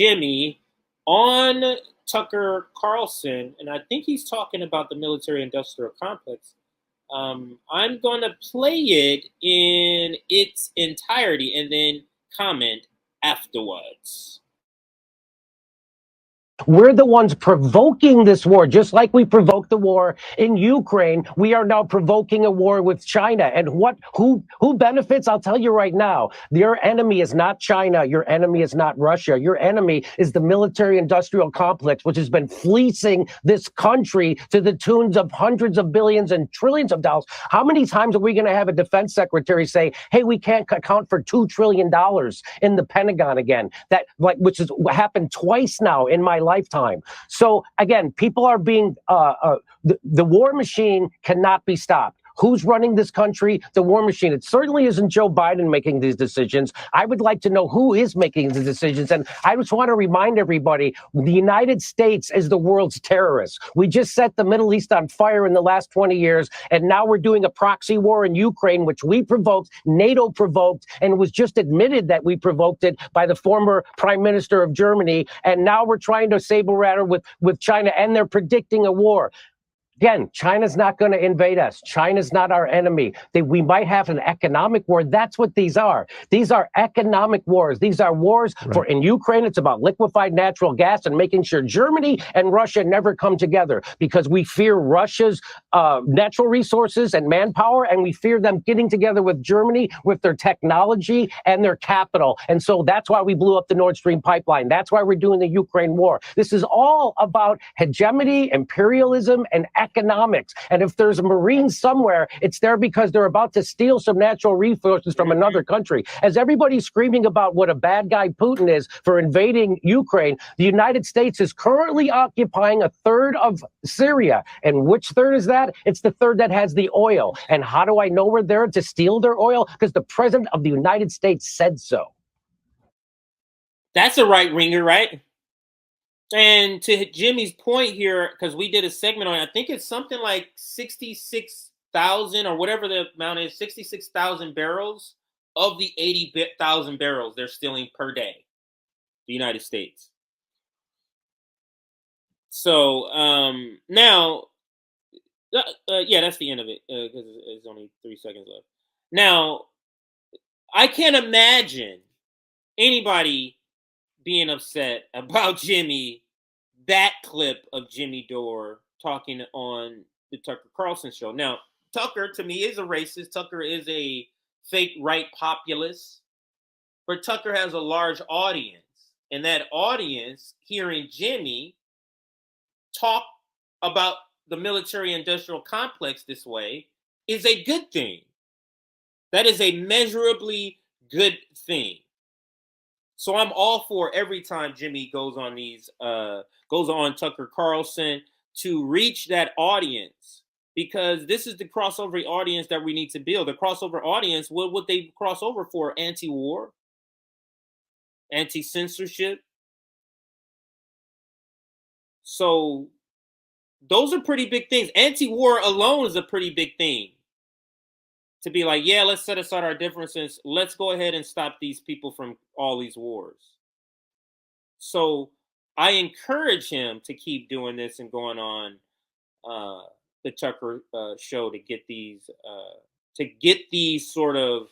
Jimmy on Tucker Carlson, and I think he's talking about the military-industrial complex. I'm going to play it in its entirety and then comment afterwards. We're the ones provoking this war, just like we provoked the war in Ukraine. We are now provoking a war with China. And who benefits? I'll tell you right now. Your enemy is not China. Your enemy is not Russia. Your enemy is the military-industrial complex, which has been fleecing this country to the tunes of hundreds of billions and trillions of dollars. How many times are we going to have a defense secretary say, "Hey, we can't account for $2 trillion in the Pentagon again"? Which has happened twice now in my lifetime. So again, people are being the war machine cannot be stopped. Who's running this country? The war machine. It certainly isn't Joe Biden making these decisions. I would like to know who is making the decisions. And I just want to remind everybody, the United States is the world's terrorist. We just set the Middle East on fire in the last 20 years. And now we're doing a proxy war in Ukraine, which we provoked, NATO provoked, and it was just admitted that we provoked it by the former prime minister of Germany. And now we're trying to saber rattle with China, and they're predicting a war. Again, China's not going to invade us. China's not our enemy. We might have an economic war. That's what these are. These are economic wars. These are wars in Ukraine. It's about liquefied natural gas and making sure Germany and Russia never come together because we fear Russia's natural resources and manpower, and we fear them getting together with Germany with their technology and their capital. And so that's why we blew up the Nord Stream pipeline. That's why we're doing the Ukraine war. This is all about hegemony, imperialism, and economics. And if there's a Marine somewhere, it's there because they're about to steal some natural resources from another country. As everybody's screaming about what a bad guy Putin is for invading Ukraine, the United States is currently occupying a third of Syria. And which third is that? It's the third that has the oil. And how do I know we're there to steal their oil? Because the president of the United States said so. That's a right ringer, right? And to Jimmy's point here, because we did a segment on it, I think it's something like 66,000 or whatever the amount is, 66,000 barrels of the 80,000 barrels they're stealing per day, the United States. So now, yeah, that's the end of it because there's only 3 seconds left. Now, I can't imagine anybody being upset about that clip of Jimmy Dore talking on the Tucker Carlson show. Now, Tucker to me is a racist. Tucker is a fake right populist, but Tucker has a large audience, and that audience hearing Jimmy talk about the military-industrial complex this way is a good thing. That is a measurably good thing. So I'm all for every time Jimmy goes on Tucker Carlson to reach that audience, because this is the crossover audience that we need to build. The crossover audience, what would they cross over for? Anti-war, anti-censorship. So those are pretty big things. Anti-war alone is a pretty big thing. To be like, yeah, let's set aside our differences. Let's go ahead and stop these people from all these wars. So I encourage him to keep doing this and going on the Tucker show to get these sort of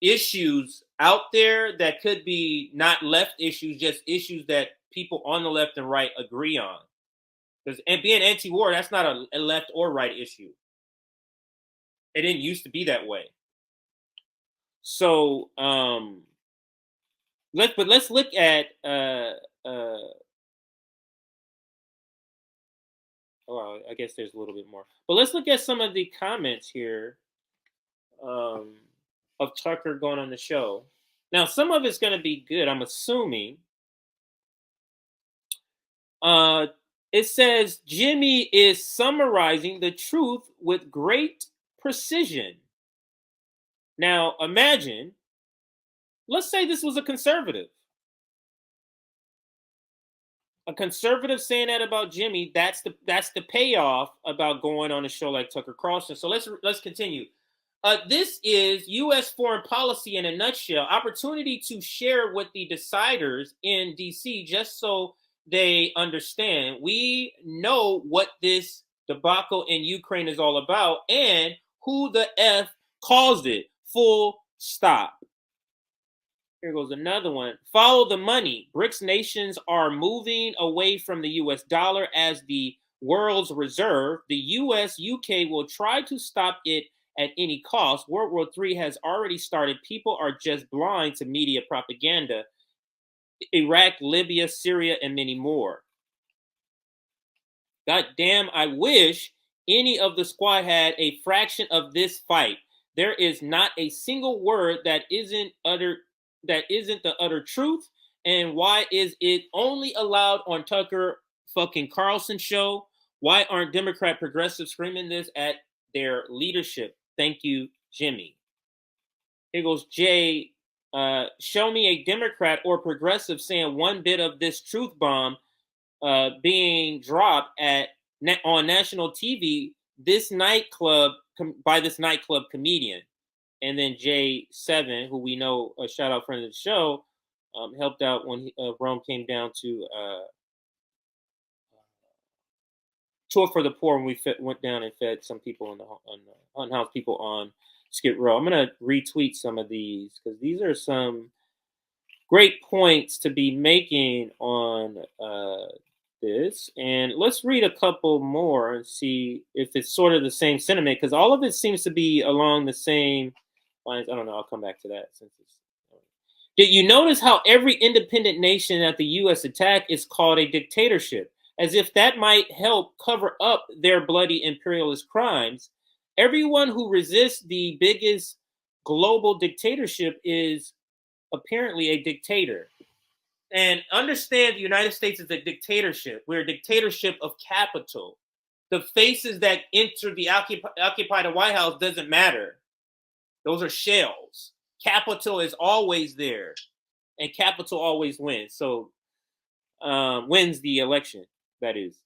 issues out there that could be not left issues, just issues that people on the left and right agree on. Because being anti-war, that's not a left or right issue. It didn't used to be that way. So let's look at well, I guess there's a little bit more. But let's look at some of the comments here of Tucker going on the show. Now, some of it's going to be good, I'm assuming. It says Jimmy is summarizing the truth with great precision. Now, imagine, let's say this was a conservative. A conservative saying that about Jimmy, that's the payoff about going on a show like Tucker Carlson. So let's continue. This is U.S. foreign policy in a nutshell. Opportunity to share with the deciders in D.C. just so they understand. We know what this debacle in Ukraine is all about and who the F caused it. Full stop. Here goes another one. Follow the money. BRICS nations are moving away from the US dollar as the world's reserve. The US, UK will try to stop it at any cost. World War III has already started. People are just blind to media propaganda. Iraq, Libya, Syria, and many more. God damn, I wish any of the squad had a fraction of this fight. There is not a single word that isn't the utter truth. And why is it only allowed on Tucker fucking Carlson show? Why aren't Democrat progressives screaming this at their leadership? Thank you, Jimmy. Here goes Jay. Show me a Democrat or progressive saying one bit of this truth bomb being dropped on national TV. This nightclub by this nightclub comedian. And then J7, who we know, a shout out friend of the show, helped out when Rome came down to tour for the poor when we went down and fed some people unhoused people on Skid Row. I'm going to retweet some of these because these are some great points to be making on this. And let's read a couple more and see if it's sort of the same sentiment because all of it seems to be along the same lines. I don't know. I'll come back to that. Did you notice how every independent nation that the U.S. attacked is called a dictatorship? As if that might help cover up their bloody imperialist crimes. Everyone who resists the biggest global dictatorship is apparently a dictator. And understand the United States is a dictatorship. We're a dictatorship of capital. The faces that enter the occupy the White House doesn't matter. Those are shells. Capital is always there. And capital always wins. So wins the election, that is.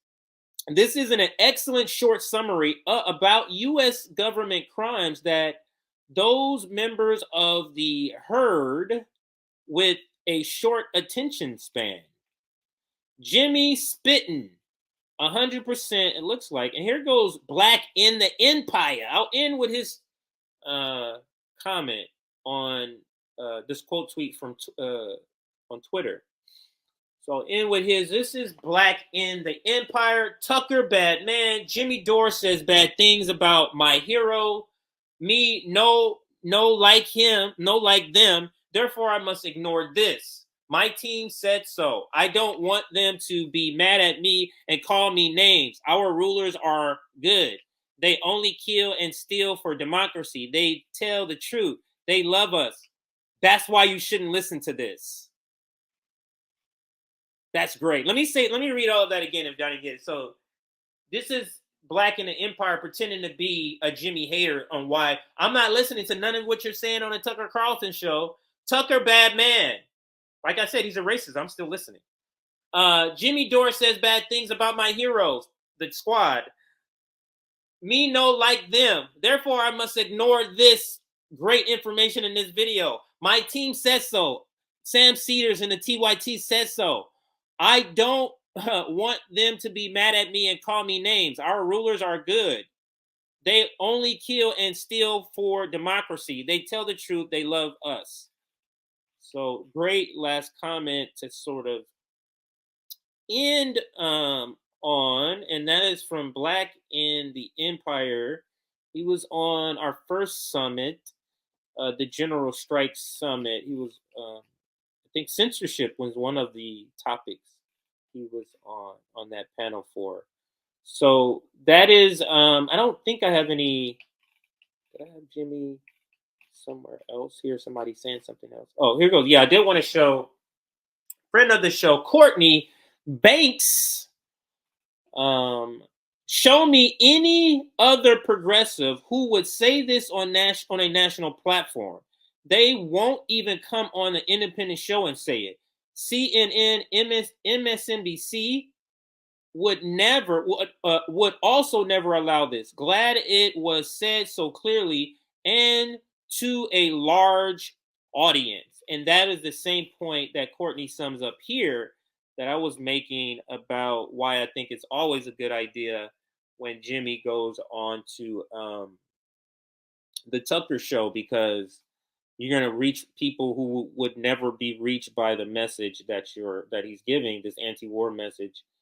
And this is an excellent short summary about U.S. government crimes that those members of the herd with a short attention span. Jimmy spitting 100%, it looks like. And here goes Black in the Empire. I'll end with his comment on this quote tweet from on Twitter. So I'll end with his. This is Black in the Empire. Tucker, bad man. Jimmy Dore says bad things about my hero. Me, no like him, no like them. Therefore, I must ignore this. My team said so. I don't want them to be mad at me and call me names. Our rulers are good. They only kill and steal for democracy. They tell the truth. They love us. That's why you shouldn't listen to this. That's great. Let me read all of that again if Johnny gets it. So this is Black in the Empire pretending to be a Jimmy hater on why I'm not listening to none of what you're saying on the Tucker Carlson show. Tucker, bad man. Like I said, he's a racist. I'm still listening. Jimmy Dore says bad things about my heroes, the squad. Me no like them. Therefore, I must ignore this great information in this video. My team says so. Sam Cedars and the TYT says so. I don't want them to be mad at me and call me names. Our rulers are good. They only kill and steal for democracy. They tell the truth. They love us. So great last comment to sort of end on, and that is from Black in the Empire. He was on our first summit, the General Strike Summit. He was, I think censorship was one of the topics he was on that panel for. So that is, I don't think I have any, did I have Jimmy somewhere else here? Somebody saying something else. Oh, here goes. Yeah, I did want to show friend of the show, Courtney Banks. Show me any other progressive who would say this on a national platform. They won't even come on an independent show and say it. CNN, MSNBC would also never allow this. Glad it was said so clearly and to a large audience. And that is the same point that Courtney sums up here that I was making about why I think it's always a good idea when Jimmy goes on to the Tucker show, because you're going to reach people who would never be reached by the message that he's giving, this anti-war message